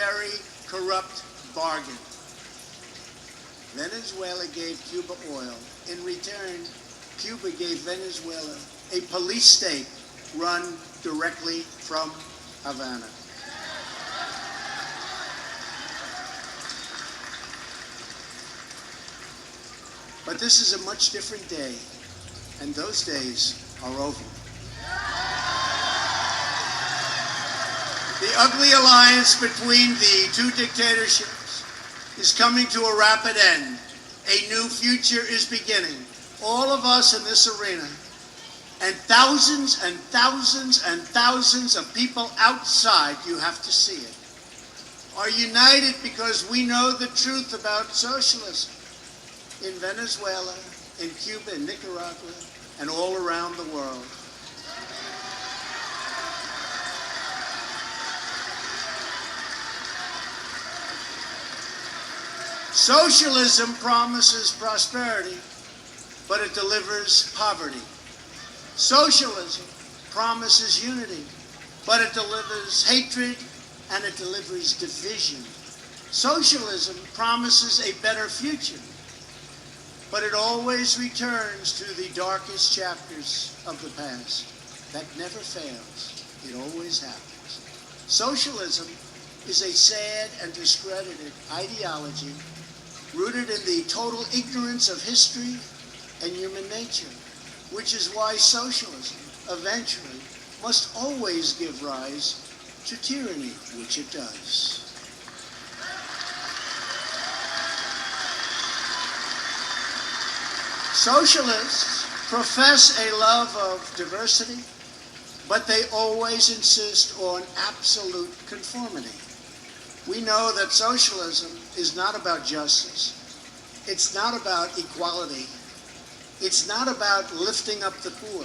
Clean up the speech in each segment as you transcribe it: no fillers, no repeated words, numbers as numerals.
very corrupt bargain. Venezuela gave Cuba oil. In return, Cuba gave Venezuela a police state run directly from Havana. But this is a much different day, and those days are over. The ugly alliance between the two dictatorships is coming to a rapid end. A new future is beginning. All of us in this arena, and thousands and thousands and thousands of people outside, you have to see it, are united because we know the truth about socialism in Venezuela, in Cuba, in Nicaragua, and all around the world. Socialism promises prosperity, but it delivers poverty. Socialism promises unity, but it delivers hatred and it delivers division. Socialism promises a better future, but it always returns to the darkest chapters of the past. That never fails. It always happens. Socialism is a sad and discredited ideology rooted in the total ignorance of history and human nature, which is why socialism eventually must always give rise to tyranny, which it does. Socialists profess a love of diversity, but they always insist on absolute conformity. We know that socialism is not about justice. It's not about equality. It's not about lifting up the poor.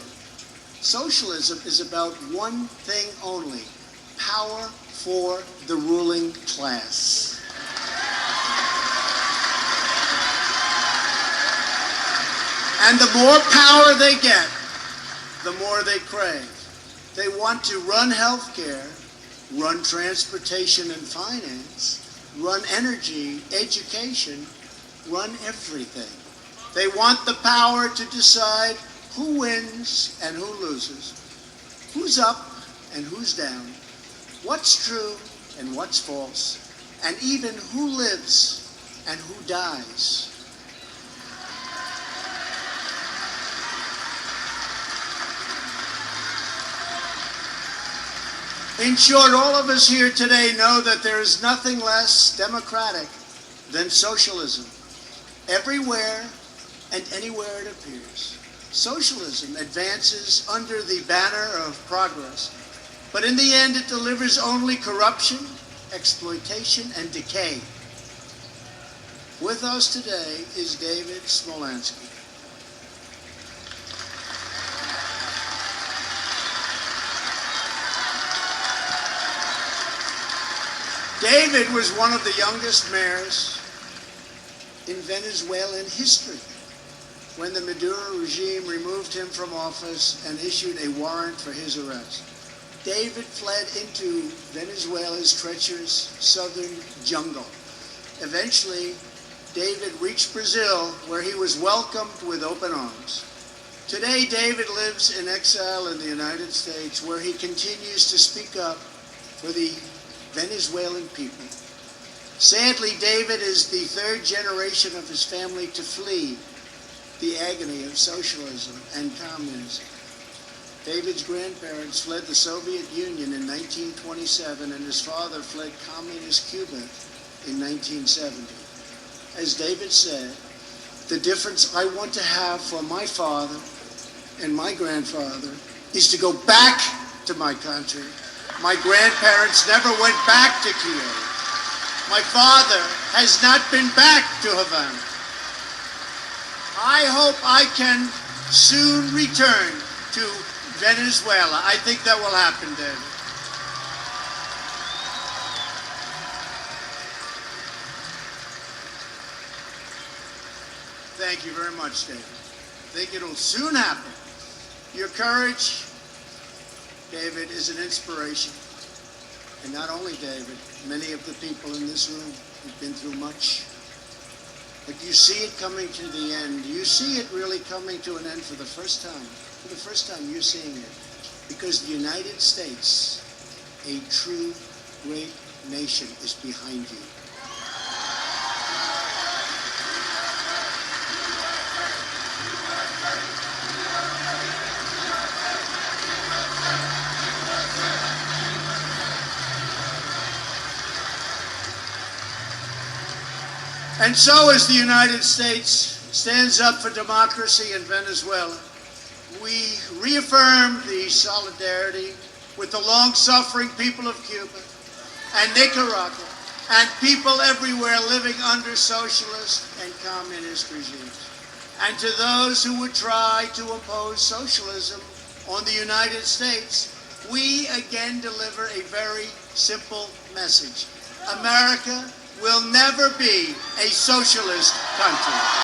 Socialism is about one thing only: power for the ruling class. And the more power they get, the more they crave. They want to run healthcare, run transportation and finance, run energy, education, run everything. They want the power to decide who wins and who loses, who's up and who's down, what's true and what's false, and even who lives and who dies. In short, all of us here today know that there is nothing less democratic than socialism. Everywhere and anywhere it appears, socialism advances under the banner of progress, but in the end it delivers only corruption, exploitation, and decay. With us today is David Smolansky. David was one of the youngest mayors in Venezuelan history when the Maduro regime removed him from office and issued a warrant for his arrest. David fled into Venezuela's treacherous southern jungle. Eventually, David reached Brazil, where he was welcomed with open arms. Today, David lives in exile in the United States, where he continues to speak up for the Venezuelan people. Sadly, David is the third generation of his family to flee the agony of socialism and communism. David's grandparents fled the Soviet Union in 1927, and his father fled communist Cuba in 1970. As David said, the difference I want to have for my father and my grandfather is to go back to my country. My grandparents never went back to Kiev. My father has not been back to Havana. I hope I can soon return to Venezuela. I think that will happen, David. Thank you very much, David. I think it'll soon happen. Your courage, David, is an inspiration. and not only David, many of the people in this room have been through much. But you see it coming to the end. You see it really coming to an end for the first time. For the first time, you're seeing it. Because the United States, a true great nation, is behind you. And so as the United States stands up for democracy in Venezuela, we reaffirm the solidarity with the long-suffering people of Cuba and Nicaragua and people everywhere living under socialist and communist regimes. And to those who would try to impose socialism on the United States, we again deliver a very simple message. America will never be a socialist country.